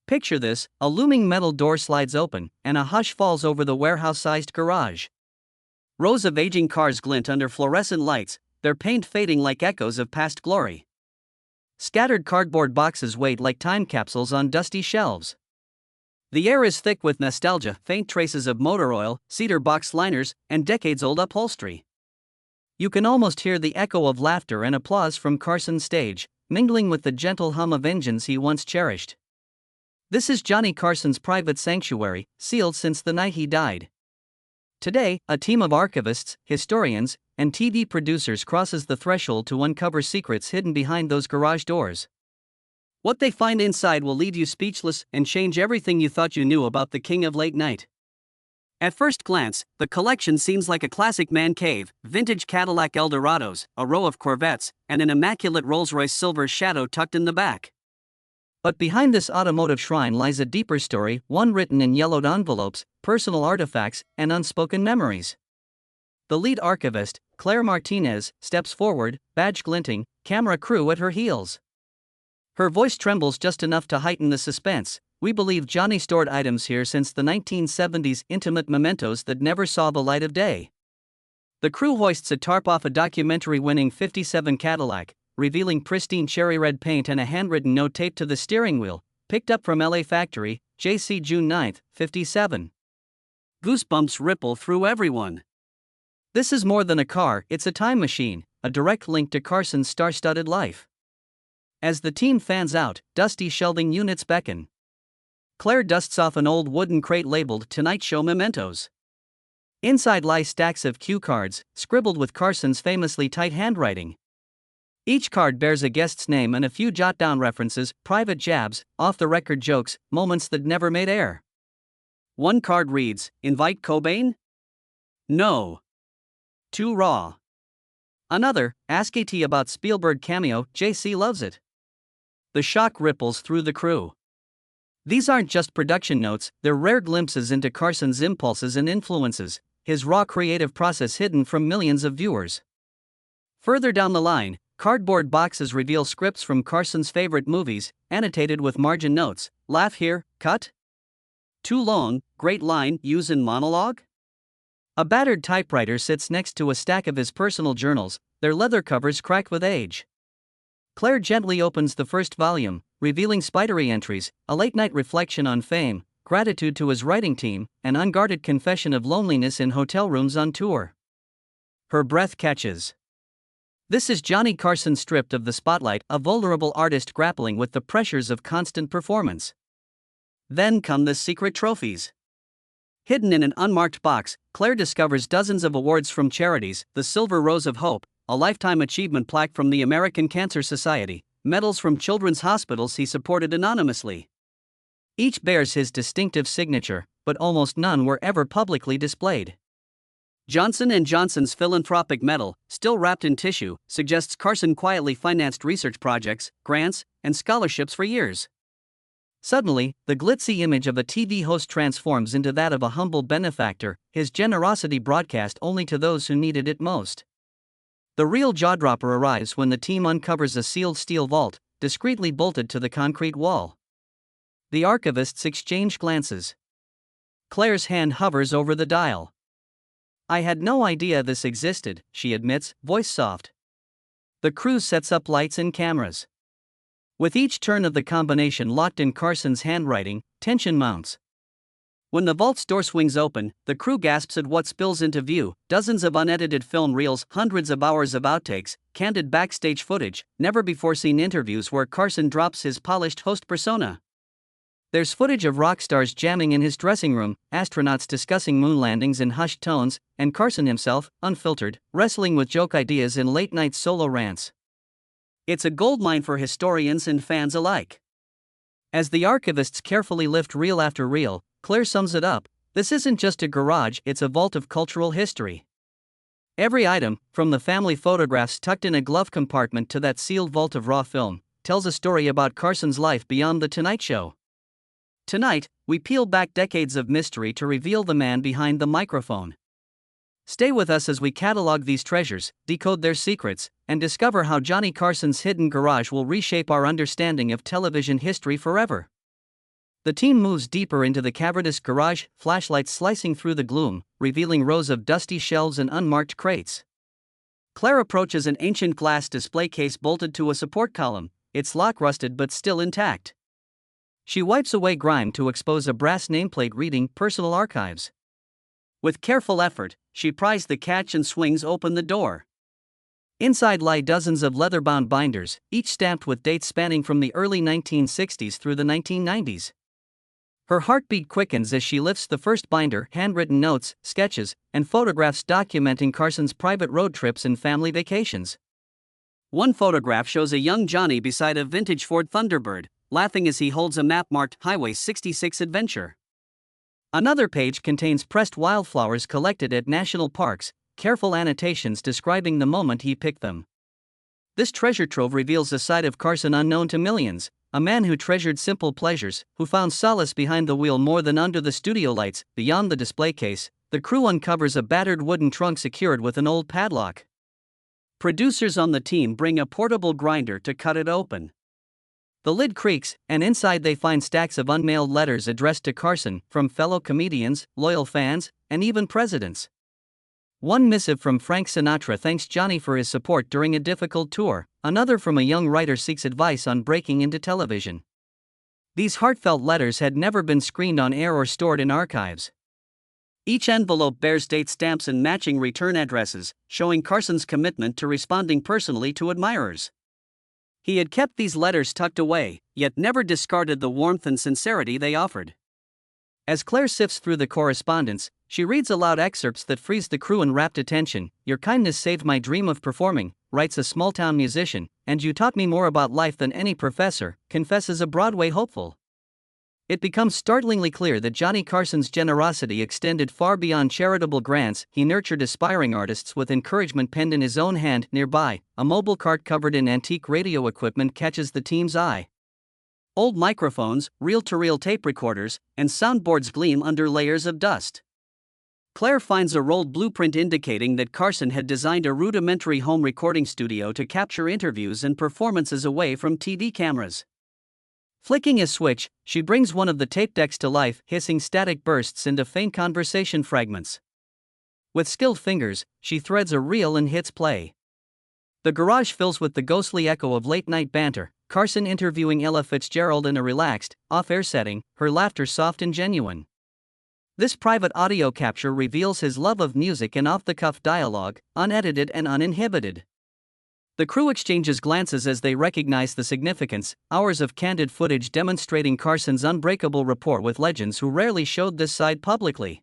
Picture this: a looming metal door slides open, and a hush falls over the warehouse-sized garage. Rows of aging cars glint under fluorescent lights, their paint fading like echoes of past glory. Scattered cardboard boxes wait like time capsules on dusty shelves. The air is thick with nostalgia, faint traces of motor oil, cedar box liners, and decades-old upholstery. You can almost hear the echo of laughter and applause from Carson's stage, mingling with the gentle hum of engines he once cherished. This is Johnny Carson's private sanctuary, sealed since the night he died. Today, a team of archivists, historians, and TV producers crosses the threshold to uncover secrets hidden behind those garage doors. What they find inside will leave you speechless and change everything you thought you knew about the king of late night. At first glance, the collection seems like a classic man cave: vintage Cadillac Eldorados, a row of Corvettes, and an immaculate Rolls-Royce Silver Shadow tucked in the back. But behind this automotive shrine lies a deeper story, one written in yellowed envelopes, personal artifacts, and unspoken memories. The lead archivist, Claire Martinez, steps forward, badge glinting, camera crew at her heels. Her voice trembles just enough to heighten the suspense. "We believe Johnny stored items here since the 1970s, intimate mementos that never saw the light of day." The crew hoists a tarp off a documentary-winning '57 Cadillac, revealing pristine cherry red paint and a handwritten note taped to the steering wheel, picked up from LA factory, JC June 9, '57. Goosebumps ripple through everyone. This is more than a car, it's a time machine, a direct link to Carson's star-studded life. As the team fans out, dusty shelving units beckon. Claire dusts off an old wooden crate labeled "Tonight Show Mementos." Inside lie stacks of cue cards, scribbled with Carson's famously tight handwriting. Each card bears a guest's name and a few jot-down references, private jabs, off-the-record jokes, moments that never made air. One card reads, "Invite Cobain? No. Too raw." Another, "Ask AT about Spielberg cameo, JC loves it." The shock ripples through the crew. These aren't just production notes, they're rare glimpses into Carson's impulses and influences, his raw creative process hidden from millions of viewers. Further down the line, cardboard boxes reveal scripts from Carson's favorite movies, annotated with margin notes: "Laugh here, cut. Too long, great line, use in monologue." A battered typewriter sits next to a stack of his personal journals, their leather covers cracked with age. Claire gently opens the first volume, revealing spidery entries, a late-night reflection on fame, gratitude to his writing team, an unguarded confession of loneliness in hotel rooms on tour. Her breath catches. This is Johnny Carson stripped of the spotlight, a vulnerable artist grappling with the pressures of constant performance. Then come the secret trophies. Hidden in an unmarked box, Claire discovers dozens of awards from charities: the Silver Rose of Hope, a lifetime achievement plaque from the American Cancer Society, medals from children's hospitals he supported anonymously. Each bears his distinctive signature, but almost none were ever publicly displayed. Johnson & Johnson's philanthropic medal, still wrapped in tissue, suggests Carson quietly financed research projects, grants, and scholarships for years. Suddenly, the glitzy image of a TV host transforms into that of a humble benefactor, his generosity broadcast only to those who needed it most. The real jaw-dropper arrives when the team uncovers a sealed steel vault, discreetly bolted to the concrete wall. The archivists exchange glances. Claire's hand hovers over the dial. "I had no idea this existed," she admits, voice soft. The crew sets up lights and cameras. With each turn of the combination locked in Carson's handwriting, tension mounts. When the vault's door swings open, the crew gasps at what spills into view: dozens of unedited film reels, hundreds of hours of outtakes, candid backstage footage, never-before-seen interviews where Carson drops his polished host persona. There's footage of rock stars jamming in his dressing room, astronauts discussing moon landings in hushed tones, and Carson himself, unfiltered, wrestling with joke ideas in late-night solo rants. It's a goldmine for historians and fans alike. As the archivists carefully lift reel after reel, Claire sums it up: this isn't just a garage, it's a vault of cultural history. Every item, from the family photographs tucked in a glove compartment to that sealed vault of raw film, tells a story about Carson's life beyond The Tonight Show. Tonight, we peel back decades of mystery to reveal the man behind the microphone. Stay with us as we catalog these treasures, decode their secrets, and discover how Johnny Carson's hidden garage will reshape our understanding of television history forever. The team moves deeper into the cavernous garage, flashlights slicing through the gloom, revealing rows of dusty shelves and unmarked crates. Claire approaches an ancient glass display case bolted to a support column, its lock rusted but still intact. She wipes away grime to expose a brass nameplate reading "Personal Archives." With careful effort, she pries the catch and swings open the door. Inside lie dozens of leather-bound binders, each stamped with dates spanning from the early 1960s through the 1990s. Her heartbeat quickens as she lifts the first binder, handwritten notes, sketches, and photographs documenting Carson's private road trips and family vacations. One photograph shows a young Johnny beside a vintage Ford Thunderbird, laughing as he holds a map marked Highway 66 Adventure. Another page contains pressed wildflowers collected at national parks, careful annotations describing the moment he picked them. This treasure trove reveals a side of Carson unknown to millions, a man who treasured simple pleasures, who found solace behind the wheel more than under the studio lights. Beyond the display case, the crew uncovers a battered wooden trunk secured with an old padlock. Producers on the team bring a portable grinder to cut it open. The lid creaks, and inside they find stacks of unmailed letters addressed to Carson, from fellow comedians, loyal fans, and even presidents. One missive from Frank Sinatra thanks Johnny for his support during a difficult tour, another from a young writer seeks advice on breaking into television. These heartfelt letters had never been screened on air or stored in archives. Each envelope bears date stamps and matching return addresses, showing Carson's commitment to responding personally to admirers. He had kept these letters tucked away, yet never discarded the warmth and sincerity they offered. As Claire sifts through the correspondence, she reads aloud excerpts that freeze the crew in rapt attention. "Your kindness saved my dream of performing," writes a small-town musician, "and you taught me more about life than any professor," confesses a Broadway hopeful. It becomes startlingly clear that Johnny Carson's generosity extended far beyond charitable grants. He nurtured aspiring artists with encouragement penned in his own hand. Nearby, a mobile cart covered in antique radio equipment catches the team's eye. Old microphones, reel-to-reel tape recorders, and soundboards gleam under layers of dust. Claire finds a rolled blueprint indicating that Carson had designed a rudimentary home recording studio to capture interviews and performances away from TV cameras. Flicking a switch, she brings one of the tape decks to life, hissing static bursts into faint conversation fragments. With skilled fingers, she threads a reel and hits play. The garage fills with the ghostly echo of late-night banter, Carson interviewing Ella Fitzgerald in a relaxed, off-air setting, her laughter soft and genuine. This private audio capture reveals his love of music and off-the-cuff dialogue, unedited and uninhibited. The crew exchanges glances as they recognize the significance, hours of candid footage demonstrating Carson's unbreakable rapport with legends who rarely showed this side publicly.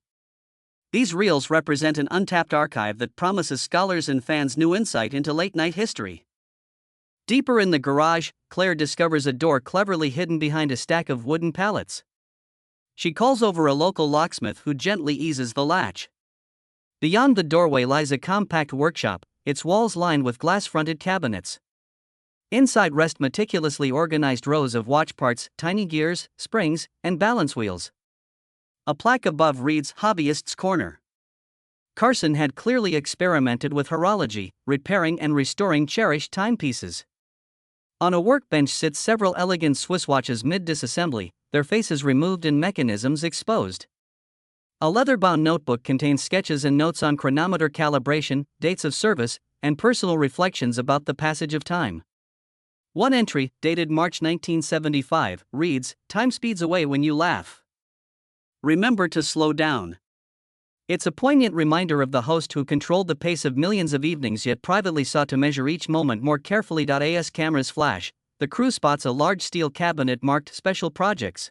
These reels represent an untapped archive that promises scholars and fans new insight into late-night history. Deeper in the garage, Claire discovers a door cleverly hidden behind a stack of wooden pallets. She calls over a local locksmith who gently eases the latch. Beyond the doorway lies a compact workshop, its walls lined with glass-fronted cabinets. Inside rest meticulously organized rows of watch parts, tiny gears, springs, and balance wheels. A plaque above reads "Hobbyist's Corner." Carson had clearly experimented with horology, repairing and restoring cherished timepieces. On a workbench sit several elegant Swiss watches mid-disassembly, their faces removed and mechanisms exposed. A leather-bound notebook contains sketches and notes on chronometer calibration, dates of service, and personal reflections about the passage of time. One entry, dated March 1975, reads, "Time speeds away when you laugh. Remember to slow down." It's a poignant reminder of the host who controlled the pace of millions of evenings yet privately sought to measure each moment more carefully. As cameras flash, the crew spots a large steel cabinet marked "Special Projects."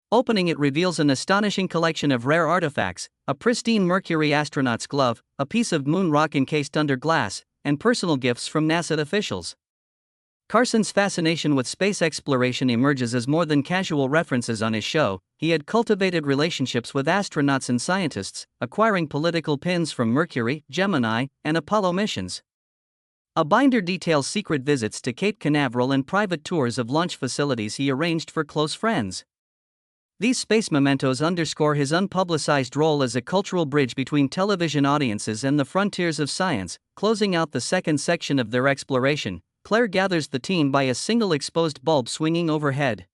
Opening it reveals an astonishing collection of rare artifacts, a pristine Mercury astronaut's glove, a piece of moon rock encased under glass, and personal gifts from NASA officials. Carson's fascination with space exploration emerges as more than casual references on his show. He had cultivated relationships with astronauts and scientists, acquiring political pins from Mercury, Gemini, and Apollo missions. A binder details secret visits to Cape Canaveral and private tours of launch facilities he arranged for close friends. These space mementos underscore his unpublicized role as a cultural bridge between television audiences and the frontiers of science. Closing out the second section of their exploration, Claire gathers the team by a single exposed bulb swinging overhead.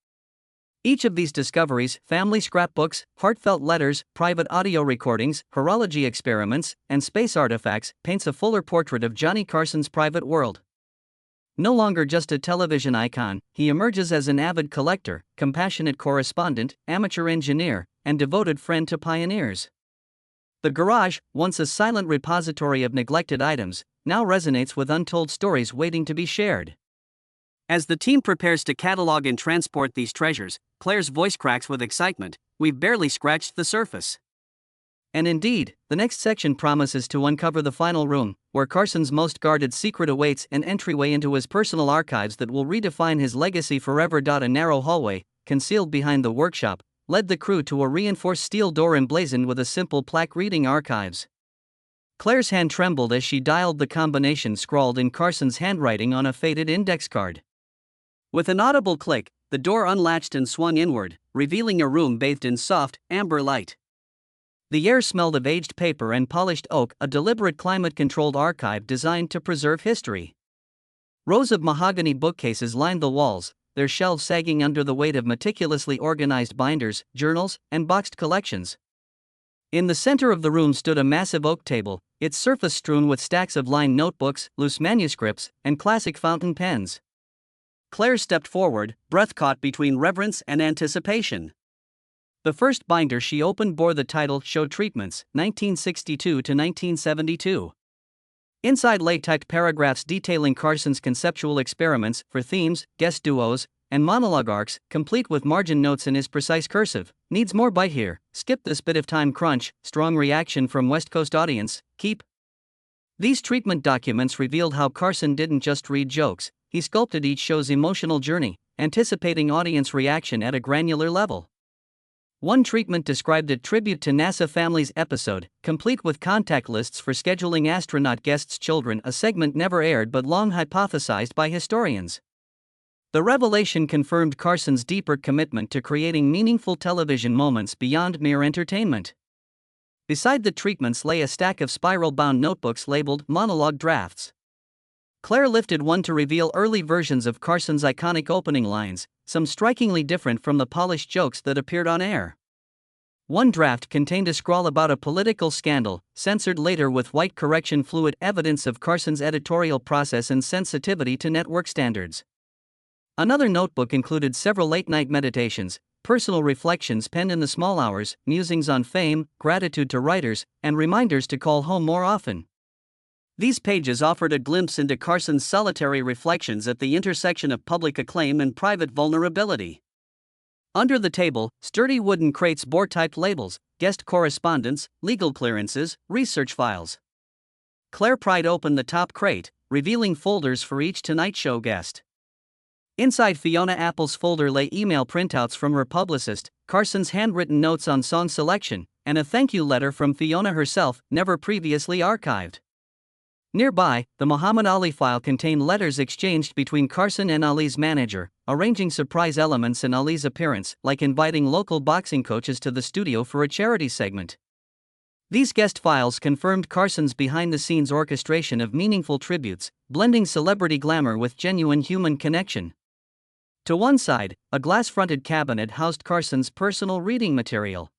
Each of these discoveries, family scrapbooks, heartfelt letters, private audio recordings, horology experiments, and space artifacts, paints a fuller portrait of Johnny Carson's private world. No longer just a television icon, he emerges as an avid collector, compassionate correspondent, amateur engineer, and devoted friend to pioneers. The garage, once a silent repository of neglected items, now resonates with untold stories waiting to be shared. As the team prepares to catalog and transport these treasures, Claire's voice cracks with excitement. We've barely scratched the surface. And indeed, the next section promises to uncover the final room, where Carson's most guarded secret awaits, an entryway into his personal archives that will redefine his legacy forever. A narrow hallway, concealed behind the workshop, led the crew to a reinforced steel door emblazoned with a simple plaque reading "Archives." Claire's hand trembled as she dialed the combination scrawled in Carson's handwriting on a faded index card. With an audible click, the door unlatched and swung inward, revealing a room bathed in soft, amber light. The air smelled of aged paper and polished oak, a deliberate climate-controlled archive designed to preserve history. Rows of mahogany bookcases lined the walls, their shelves sagging under the weight of meticulously organized binders, journals, and boxed collections. In the center of the room stood a massive oak table, its surface strewn with stacks of lined notebooks, loose manuscripts, and classic fountain pens. Claire stepped forward, breath caught between reverence and anticipation. The first binder she opened bore the title Show Treatments, 1962 to 1972. Inside lay typed paragraphs detailing Carson's conceptual experiments for themes, guest duos, and monologue arcs, complete with margin notes in his precise cursive. Needs more bite here, skip this bit of time crunch, strong reaction from West Coast audience, keep. These treatment documents revealed how Carson didn't just read jokes, he sculpted each show's emotional journey, anticipating audience reaction at a granular level. One treatment described a tribute to NASA Family's episode, complete with contact lists for scheduling astronaut guests' children, a segment never aired but long hypothesized by historians. The revelation confirmed Carson's deeper commitment to creating meaningful television moments beyond mere entertainment. Beside the treatments lay a stack of spiral-bound notebooks labeled Monologue Drafts. Claire lifted one to reveal early versions of Carson's iconic opening lines, some strikingly different from the polished jokes that appeared on air. One draft contained a scrawl about a political scandal, censored later with white correction fluid, evidence of Carson's editorial process and sensitivity to network standards. Another notebook included several late-night meditations, personal reflections penned in the small hours, musings on fame, gratitude to writers, and reminders to call home more often. These pages offered a glimpse into Carson's solitary reflections at the intersection of public acclaim and private vulnerability. Under the table, sturdy wooden crates bore typed labels, guest correspondence, legal clearances, research files. Claire pried open the top crate, revealing folders for each Tonight Show guest. Inside Fiona Apple's folder lay email printouts from her publicist, Carson's handwritten notes on song selection, and a thank you letter from Fiona herself, never previously archived. Nearby, the Muhammad Ali file contained letters exchanged between Carson and Ali's manager, arranging surprise elements in Ali's appearance, like inviting local boxing coaches to the studio for a charity segment. These guest files confirmed Carson's behind-the-scenes orchestration of meaningful tributes, blending celebrity glamour with genuine human connection. To one side, a glass-fronted cabinet housed Carson's personal reading material.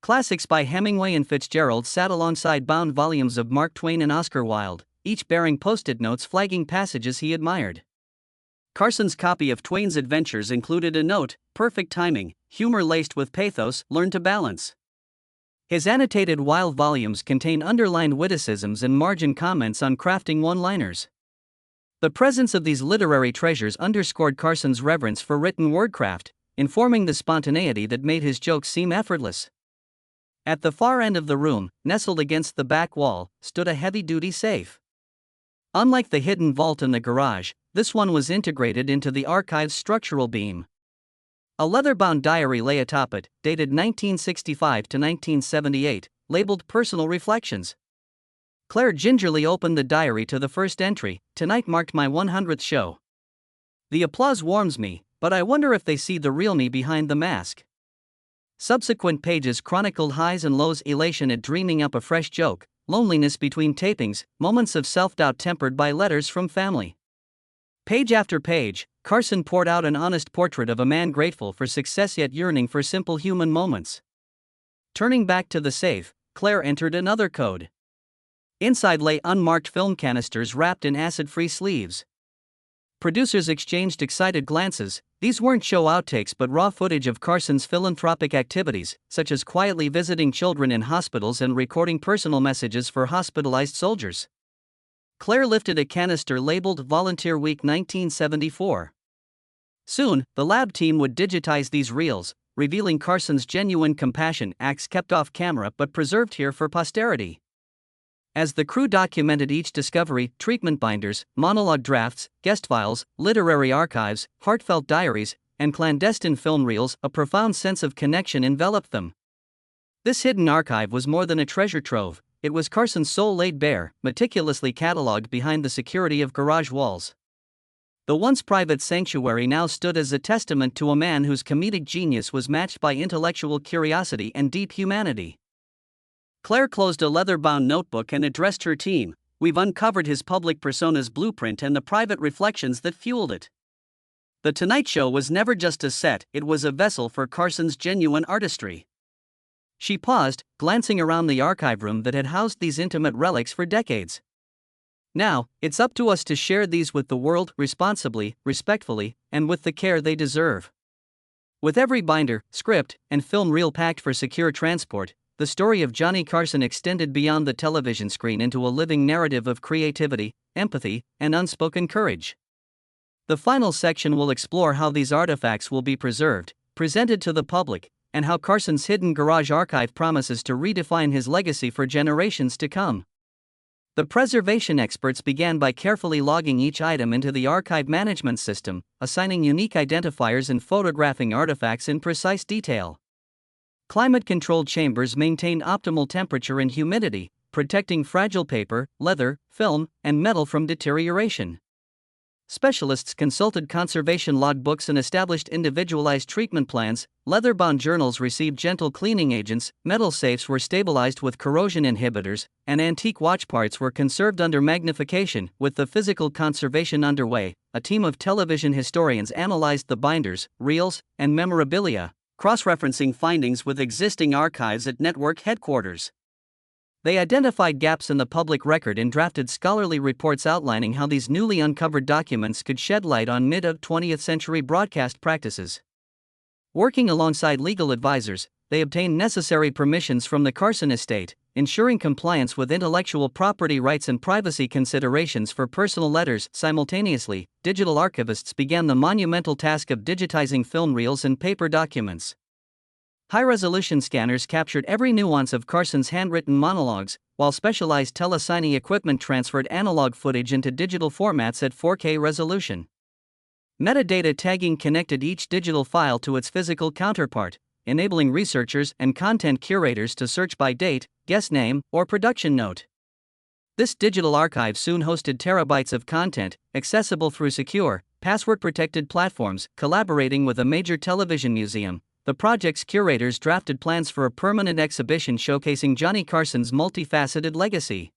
Classics by Hemingway and Fitzgerald sat alongside bound volumes of Mark Twain and Oscar Wilde, each bearing post-it notes flagging passages he admired. Carson's copy of Twain's Adventures included a note, perfect timing, humor laced with pathos, learn to balance. His annotated Wilde volumes contain underlined witticisms and margin comments on crafting one-liners. The presence of these literary treasures underscored Carson's reverence for written wordcraft, informing the spontaneity that made his jokes seem effortless. At the far end of the room, nestled against the back wall, stood a heavy-duty safe. Unlike the hidden vault in the garage, this one was integrated into the archive's structural beam. A leather-bound diary lay atop it, dated 1965 to 1978, labeled Personal Reflections. Claire gingerly opened the diary to the first entry, "Tonight marked my 100th show. The applause warms me, but I wonder if they see the real me behind the mask." Subsequent pages chronicled highs and lows, elation at dreaming up a fresh joke, loneliness between tapings, moments of self-doubt tempered by letters from family. Page after page, Carson poured out an honest portrait of a man grateful for success yet yearning for simple human moments. Turning back to the safe, Claire entered another code. Inside lay unmarked film canisters wrapped in acid-free sleeves. Producers exchanged excited glances. These weren't show outtakes but raw footage of Carson's philanthropic activities, such as quietly visiting children in hospitals and recording personal messages for hospitalized soldiers. Claire lifted a canister labeled Volunteer Week 1974. Soon, the lab team would digitize these reels, revealing Carson's genuine compassion acts kept off camera but preserved here for posterity. As the crew documented each discovery, treatment binders, monologue drafts, guest files, literary archives, heartfelt diaries, and clandestine film reels, a profound sense of connection enveloped them. This hidden archive was more than a treasure trove, it was Carson's soul laid bare, meticulously catalogued behind the security of garage walls. The once private sanctuary now stood as a testament to a man whose comedic genius was matched by intellectual curiosity and deep humanity. Claire closed a leather-bound notebook and addressed her team. We've uncovered his public persona's blueprint and the private reflections that fueled it. The Tonight Show was never just a set, it was a vessel for Carson's genuine artistry. She paused, glancing around the archive room that had housed these intimate relics for decades. Now, it's up to us to share these with the world, responsibly, respectfully, and with the care they deserve. With every binder, script, and film reel packed for secure transport, the story of Johnny Carson extended beyond the television screen into a living narrative of creativity, empathy, and unspoken courage. The final section will explore how these artifacts will be preserved, presented to the public, and how Carson's hidden garage archive promises to redefine his legacy for generations to come. The preservation experts began by carefully logging each item into the archive management system, assigning unique identifiers and photographing artifacts in precise detail. Climate-controlled chambers maintained optimal temperature and humidity, protecting fragile paper, leather, film, and metal from deterioration. Specialists consulted conservation logbooks and established individualized treatment plans. Leather-bound journals received gentle cleaning agents, metal safes were stabilized with corrosion inhibitors, and antique watch parts were conserved under magnification. With the physical conservation underway, a team of television historians analyzed the binders, reels, and memorabilia, cross-referencing findings with existing archives at network headquarters. They identified gaps in the public record and drafted scholarly reports outlining how these newly uncovered documents could shed light on mid-20th century broadcast practices. Working alongside legal advisors, they obtained necessary permissions from the Carson estate, ensuring compliance with intellectual property rights and privacy considerations for personal letters. Simultaneously, digital archivists began the monumental task of digitizing film reels and paper documents. High-resolution scanners captured every nuance of Carson's handwritten monologues, while specialized telesigning equipment transferred analog footage into digital formats at 4K resolution. Metadata tagging connected each digital file to its physical counterpart, enabling researchers and content curators to search by date, guest name, or production note. This digital archive soon hosted terabytes of content, accessible through secure, password-protected platforms. Collaborating with a major television museum, the project's curators drafted plans for a permanent exhibition showcasing Johnny Carson's multifaceted legacy.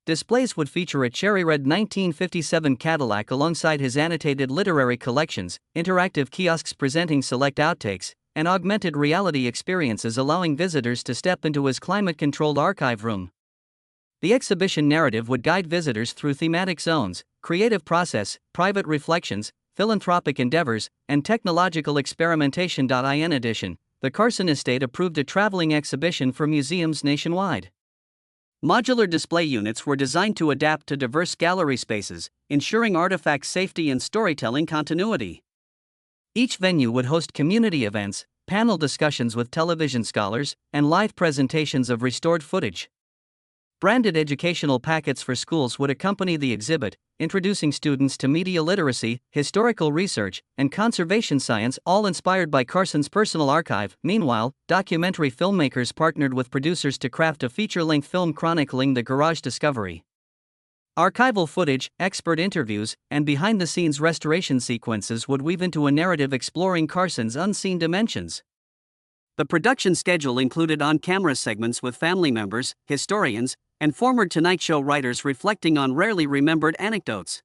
Displays would feature a cherry-red 1957 Cadillac alongside his annotated literary collections, interactive kiosks presenting select outtakes, and augmented reality experiences allowing visitors to step into his climate-controlled archive room. The exhibition narrative would guide visitors through thematic zones, creative process, private reflections, philanthropic endeavors, and technological experimentation. In addition, the Carson estate approved a traveling exhibition for museums nationwide. Modular display units were designed to adapt to diverse gallery spaces, ensuring artifact safety and storytelling continuity. Each venue would host community events, panel discussions with television scholars, and live presentations of restored footage. Branded educational packets for schools would accompany the exhibit, introducing students to media literacy, historical research, and conservation science, all inspired by Carson's personal archive. Meanwhile, documentary filmmakers partnered with producers to craft a feature-length film chronicling the garage discovery. Archival footage, expert interviews, and behind-the-scenes restoration sequences would weave into a narrative exploring Carson's unseen dimensions. The production schedule included on-camera segments with family members, historians, and former Tonight Show writers reflecting on rarely remembered anecdotes.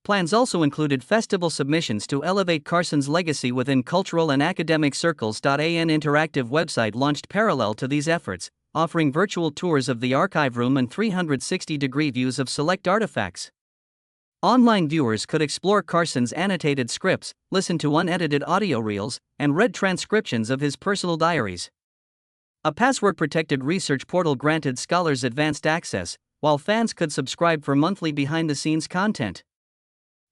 Plans also included festival submissions to elevate Carson's legacy within cultural and academic circles. An interactive website launched parallel to these efforts, offering virtual tours of the archive room and 360-degree views of select artifacts. Online viewers could explore Carson's annotated scripts, listen to unedited audio reels, and read transcriptions of his personal diaries. A password-protected research portal granted scholars advanced access, while fans could subscribe for monthly behind-the-scenes content.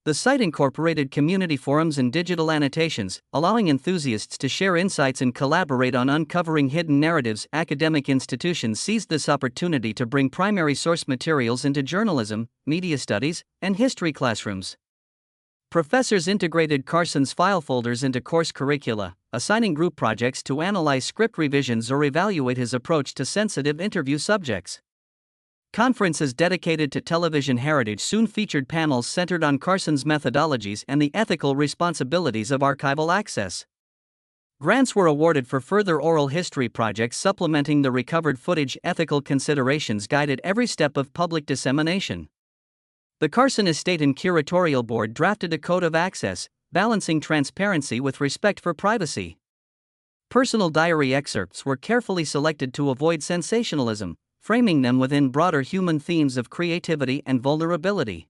The site incorporated community forums and digital annotations, allowing enthusiasts to share insights and collaborate on uncovering hidden narratives. Academic institutions seized this opportunity to bring primary source materials into journalism, media studies, and history classrooms. Professors integrated Carson's file folders into course curricula, assigning group projects to analyze script revisions or evaluate his approach to sensitive interview subjects. Conferences dedicated to television heritage soon featured panels centered on Carson's methodologies and the ethical responsibilities of archival access. Grants were awarded for further oral history projects supplementing the recovered footage. Ethical considerations guided every step of public dissemination. The Carson Estate and Curatorial Board drafted a code of access, balancing transparency with respect for privacy. Personal diary excerpts were carefully selected to avoid sensationalism, framing them within broader human themes of creativity and vulnerability.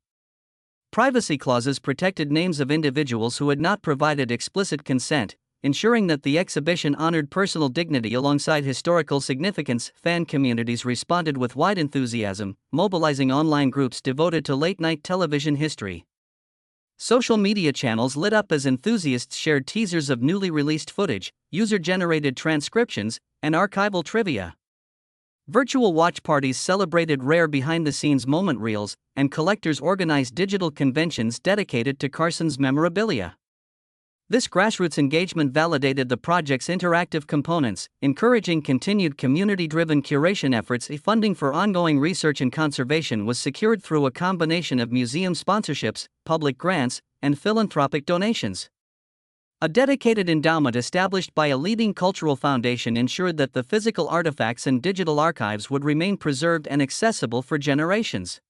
Privacy clauses protected names of individuals who had not provided explicit consent, ensuring that the exhibition honored personal dignity alongside historical significance. Fan communities responded with wide enthusiasm, mobilizing online groups devoted to late-night television history. Social media channels lit up as enthusiasts shared teasers of newly released footage, user-generated transcriptions, and archival trivia. Virtual watch parties celebrated rare behind-the-scenes moment reels, and collectors organized digital conventions dedicated to Carson's memorabilia. This grassroots engagement validated the project's interactive components, encouraging continued community-driven curation efforts. Funding for ongoing research and conservation was secured through a combination of museum sponsorships, public grants, and philanthropic donations. A dedicated endowment established by a leading cultural foundation ensured that the physical artifacts and digital archives would remain preserved and accessible for generations.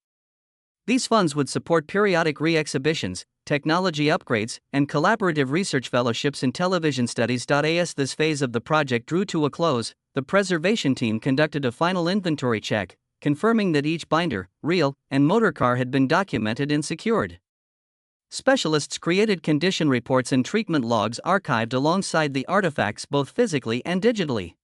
These funds would support periodic re-exhibitions, technology upgrades, and collaborative research fellowships in television studies. As this phase of the project drew to a close, the preservation team conducted a final inventory check, confirming that each binder, reel, and motorcar had been documented and secured. Specialists created condition reports and treatment logs archived alongside the artifacts both physically and digitally.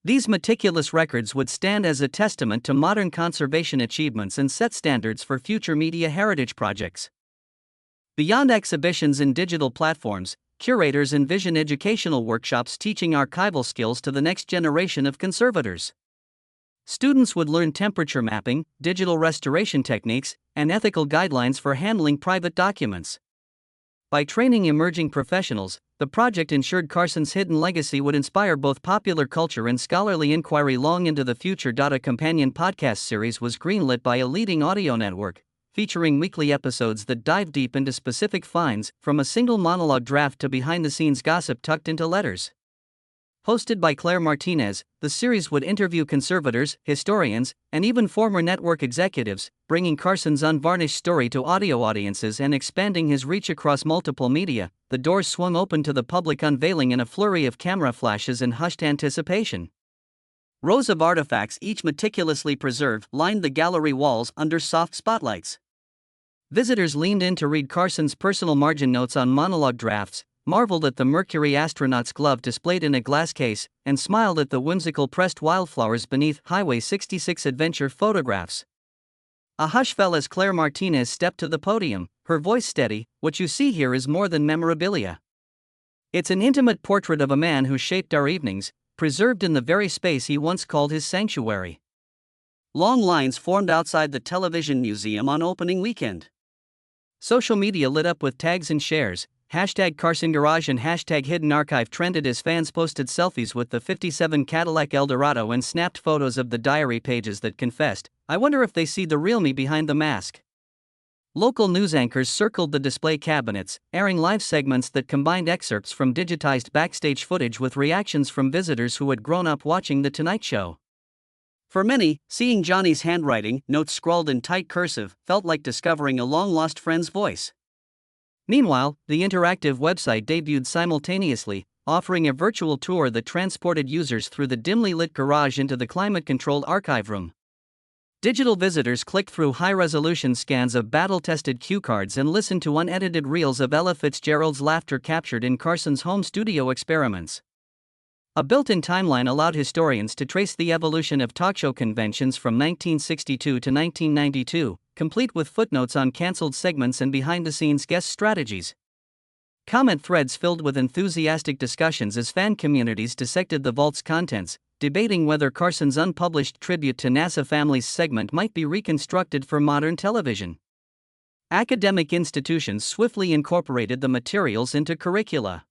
These meticulous records would stand as a testament to modern conservation achievements and set standards for future media heritage projects. Beyond exhibitions and digital platforms, curators envision educational workshops teaching archival skills to the next generation of conservators. Students would learn temperature mapping, digital restoration techniques, and ethical guidelines for handling private documents. By training emerging professionals, the project ensured Carson's hidden legacy would inspire both popular culture and scholarly inquiry long into the future. A companion podcast series was greenlit by a leading audio network, featuring weekly episodes that dive deep into specific finds, from a single monologue draft to behind-the-scenes gossip tucked into letters. Hosted by Claire Martinez, the series would interview conservators, historians, and even former network executives, bringing Carson's unvarnished story to audio audiences and expanding his reach across multiple media. The doors swung open to the public, unveiling in a flurry of camera flashes and hushed anticipation. Rows of artifacts, each meticulously preserved, lined the gallery walls under soft spotlights. Visitors leaned in to read Carson's personal margin notes on monologue drafts, marveled at the Mercury astronaut's glove displayed in a glass case, and smiled at the whimsical pressed wildflowers beneath Highway 66 adventure photographs. A hush fell as Claire Martinez stepped to the podium, her voice steady. "What you see here is more than memorabilia. It's an intimate portrait of a man who shaped our evenings, preserved in the very space he once called his sanctuary." Long lines formed outside the Television Museum on opening weekend. Social media lit up with tags and shares. #CarsonGarage and #HiddenArchive trended as fans posted selfies with the '57 Cadillac Eldorado and snapped photos of the diary pages that confessed, "I wonder if they see the real me behind the mask." Local news anchors circled the display cabinets, airing live segments that combined excerpts from digitized backstage footage with reactions from visitors who had grown up watching The Tonight Show. For many, seeing Johnny's handwriting, notes scrawled in tight cursive, felt like discovering a long-lost friend's voice. Meanwhile, the interactive website debuted simultaneously, offering a virtual tour that transported users through the dimly lit garage into the climate-controlled archive room. Digital visitors clicked through high-resolution scans of battle-tested cue cards and listened to unedited reels of Ella Fitzgerald's laughter captured in Carson's home studio experiments. A built-in timeline allowed historians to trace the evolution of talk show conventions from 1962 to 1992, complete with footnotes on cancelled segments and behind-the-scenes guest strategies. Comment threads filled with enthusiastic discussions as fan communities dissected the vault's contents, debating whether Carson's unpublished tribute to NASA Families segment might be reconstructed for modern television. Academic institutions swiftly incorporated the materials into curricula.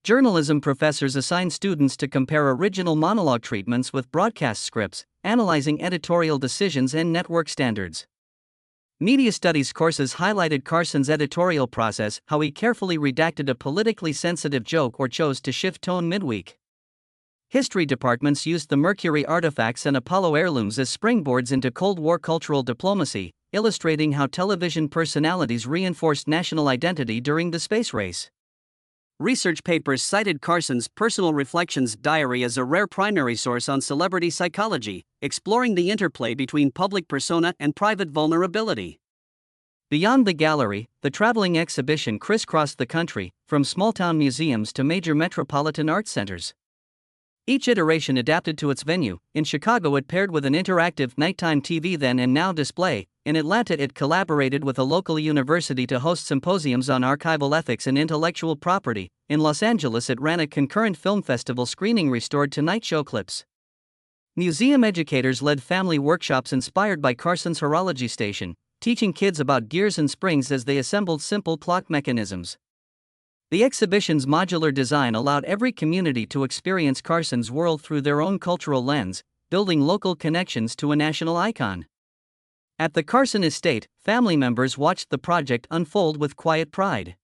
Journalism professors assigned students to compare original monologue treatments with broadcast scripts, analyzing editorial decisions and network standards. Media studies courses highlighted Carson's editorial process, how he carefully redacted a politically sensitive joke or chose to shift tone midweek. History departments used the Mercury artifacts and Apollo heirlooms as springboards into Cold War cultural diplomacy, illustrating how television personalities reinforced national identity during the space race. Research papers cited Carson's Personal Reflections diary as a rare primary source on celebrity psychology, exploring the interplay between public persona and private vulnerability. Beyond the gallery, the traveling exhibition crisscrossed the country, from small-town museums to major metropolitan art centers. Each iteration adapted to its venue. In Chicago, it paired with an interactive nighttime TV then and now display. In Atlanta, it collaborated with a local university to host symposiums on archival ethics and intellectual property. In Los Angeles, it ran a concurrent film festival screening restored Tonight Show clips. Museum educators led family workshops inspired by Carson's horology station, teaching kids about gears and springs as they assembled simple clock mechanisms. The exhibition's modular design allowed every community to experience Carson's world through their own cultural lens, building local connections to a national icon. At the Carson estate, family members watched the project unfold with quiet pride.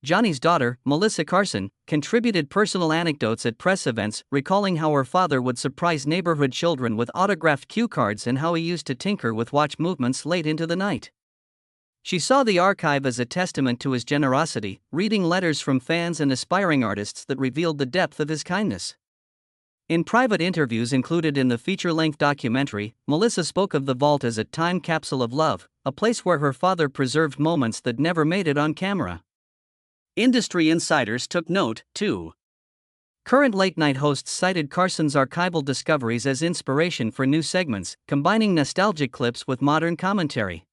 Johnny's daughter, Melissa Carson, contributed personal anecdotes at press events, recalling how her father would surprise neighborhood children with autographed cue cards and how he used to tinker with watch movements late into the night. She saw the archive as a testament to his generosity, reading letters from fans and aspiring artists that revealed the depth of his kindness. In private interviews included in the feature-length documentary, Melissa spoke of the vault as a time capsule of love, a place where her father preserved moments that never made it on camera. Industry insiders took note, too. Current late-night hosts cited Carson's archival discoveries as inspiration for new segments, combining nostalgic clips with modern commentary.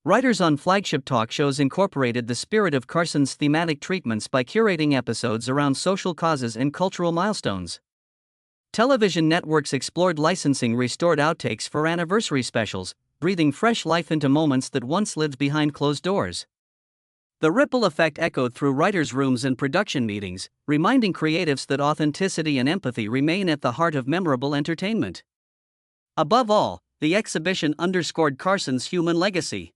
Writers on flagship talk shows incorporated the spirit of Carson's thematic treatments by curating episodes around social causes and cultural milestones. Television networks explored licensing restored outtakes for anniversary specials, breathing fresh life into moments that once lived behind closed doors. The ripple effect echoed through writers' rooms and production meetings, reminding creatives that authenticity and empathy remain at the heart of memorable entertainment. Above all, the exhibition underscored Carson's human legacy.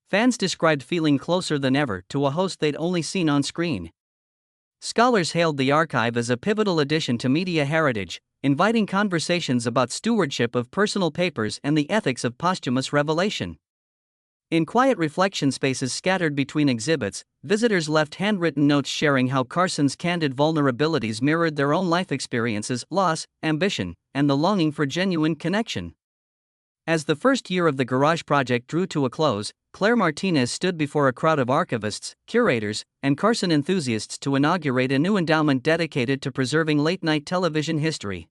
Fans described feeling closer than ever to a host they'd only seen on screen. Scholars hailed the archive as a pivotal addition to media heritage, inviting conversations about stewardship of personal papers and the ethics of posthumous revelation. In quiet reflection spaces scattered between exhibits, visitors left handwritten notes sharing how Carson's candid vulnerabilities mirrored their own life experiences, loss, ambition, and the longing for genuine connection. As the first year of the Garage project drew to a close, Claire Martinez stood before a crowd of archivists, curators, and Carson enthusiasts to inaugurate a new endowment dedicated to preserving late-night television history.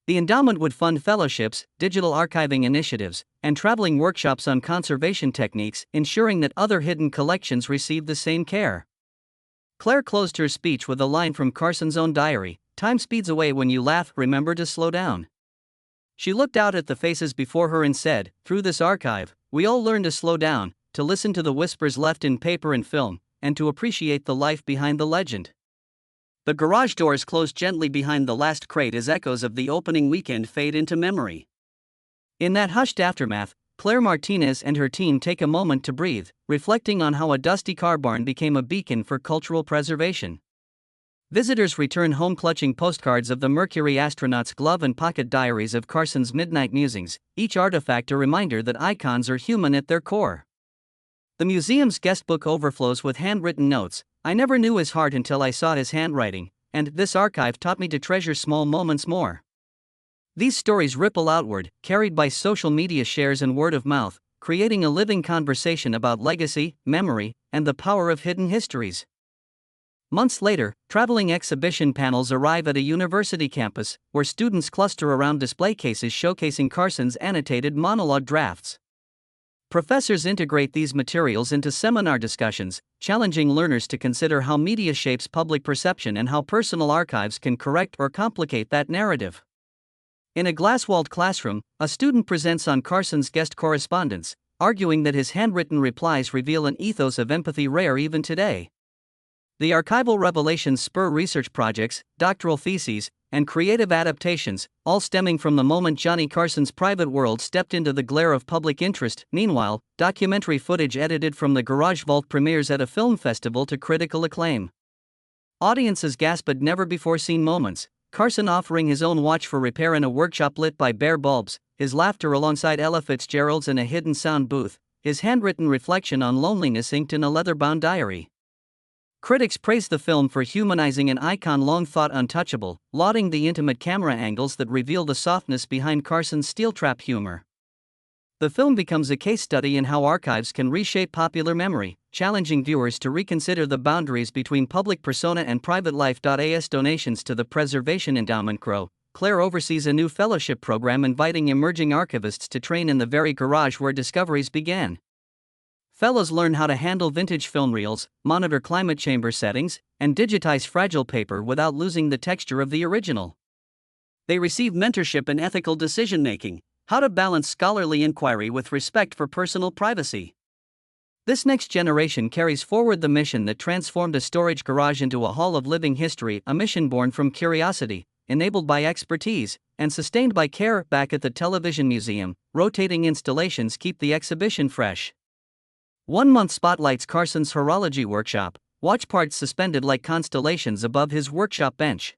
The endowment would fund fellowships, digital archiving initiatives, and traveling workshops on conservation techniques, ensuring that other hidden collections receive the same care. Claire closed her speech with a line from Carson's own diary, "Time speeds away when you laugh, remember to slow down." She looked out at the faces before her and said, "Through this archive, we all learn to slow down, to listen to the whispers left in paper and film, and to appreciate the life behind the legend." The garage doors closed gently behind the last crate as echoes of the opening weekend fade into memory. In that hushed aftermath, Claire Martinez and her team take a moment to breathe, reflecting on how a dusty car barn became a beacon for cultural preservation. Visitors return home clutching postcards of the Mercury astronaut's glove and pocket diaries of Carson's midnight musings, each artifact a reminder that icons are human at their core. The museum's guestbook overflows with handwritten notes. I never knew his heart until I saw his handwriting, and this archive taught me to treasure small moments more. These stories ripple outward, carried by social media shares and word of mouth, creating a living conversation about legacy, memory, and the power of hidden histories. Months later, traveling exhibition panels arrive at a university campus, where students cluster around display cases showcasing Carson's annotated monologue drafts. Professors integrate these materials into seminar discussions, challenging learners to consider how media shapes public perception and how personal archives can correct or complicate that narrative. In a glass-walled classroom, a student presents on Carson's guest correspondence, arguing that his handwritten replies reveal an ethos of empathy rare even today. The archival revelations spur research projects, doctoral theses, and creative adaptations, all stemming from the moment Johnny Carson's private world stepped into the glare of public interest. Meanwhile, documentary footage edited from the Garage Vault premieres at a film festival to critical acclaim. Audiences gasp at never-before-seen moments, Carson offering his own watch for repair in a workshop lit by bare bulbs, his laughter alongside Ella Fitzgerald's in a hidden sound booth, his handwritten reflection on loneliness inked in a leather-bound diary. Critics praise the film for humanizing an icon long thought untouchable, lauding the intimate camera angles that reveal the softness behind Carson's steel trap humor. The film becomes a case study in how archives can reshape popular memory, challenging viewers to reconsider the boundaries between public persona and private life. As donations to the Preservation Endowment grow, Claire oversees a new fellowship program inviting emerging archivists to train in the very garage where discoveries began. Fellows learn how to handle vintage film reels, monitor climate chamber settings, and digitize fragile paper without losing the texture of the original. They receive mentorship in ethical decision-making, how to balance scholarly inquiry with respect for personal privacy. This next generation carries forward the mission that transformed a storage garage into a hall of living history, a mission born from curiosity, enabled by expertise, and sustained by care. Back at the Television Museum, rotating installations keep the exhibition fresh. 1 month spotlights Carson's horology workshop, watch parts suspended like constellations above his workshop bench.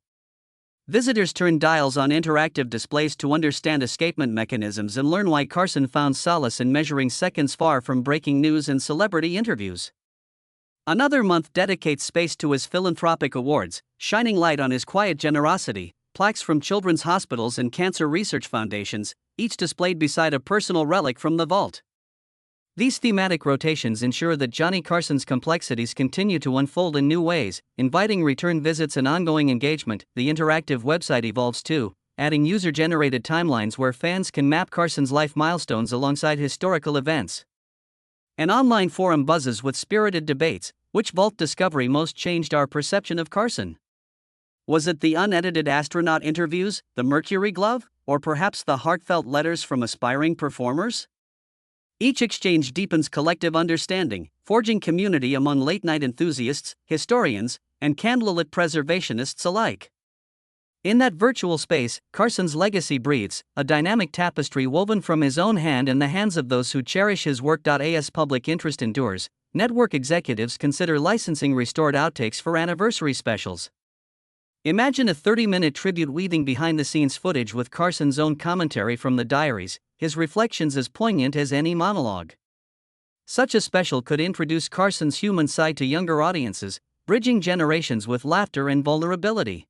Visitors turn dials on interactive displays to understand escapement mechanisms and learn why Carson found solace in measuring seconds far from breaking news and celebrity interviews. Another month dedicates space to his philanthropic awards, shining light on his quiet generosity, plaques from children's hospitals and cancer research foundations, each displayed beside a personal relic from the vault. These thematic rotations ensure that Johnny Carson's complexities continue to unfold in new ways, inviting return visits and ongoing engagement. The interactive website evolves too, adding user-generated timelines where fans can map Carson's life milestones alongside historical events. An online forum buzzes with spirited debates. Which vault discovery most changed our perception of Carson? Was it the unedited astronaut interviews, the Mercury glove, or perhaps the heartfelt letters from aspiring performers? Each exchange deepens collective understanding, forging community among late-night enthusiasts, historians, and candlelit preservationists alike. In that virtual space, Carson's legacy breathes, a dynamic tapestry woven from his own hand in the hands of those who cherish his work. As public interest endures, network executives consider licensing restored outtakes for anniversary specials. Imagine a 30-minute tribute weaving behind-the-scenes footage with Carson's own commentary from the diaries, his reflections as poignant as any monologue. Such a special could introduce Carson's human side to younger audiences, bridging generations with laughter and vulnerability.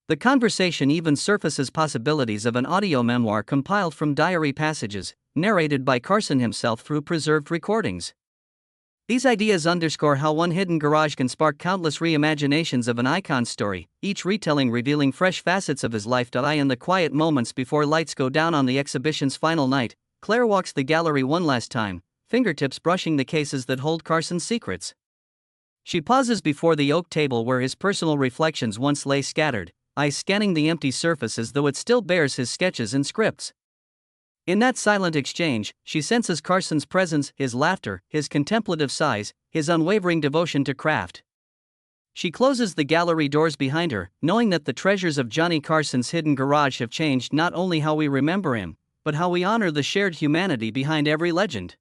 The conversation even surfaces possibilities of an audio memoir compiled from diary passages, narrated by Carson himself through preserved recordings. These ideas underscore how one hidden garage can spark countless reimaginations of an icon's story, each retelling revealing fresh facets of his life. In the quiet moments before lights go down on the exhibition's final night, Claire walks the gallery one last time, fingertips brushing the cases that hold Carson's secrets. She pauses before the oak table where his personal reflections once lay scattered, eyes scanning the empty surface as though it still bears his sketches and scripts. In that silent exchange, she senses Carson's presence, his laughter, his contemplative sighs, his unwavering devotion to craft. She closes the gallery doors behind her, knowing that the treasures of Johnny Carson's hidden garage have changed not only how we remember him, but how we honor the shared humanity behind every legend.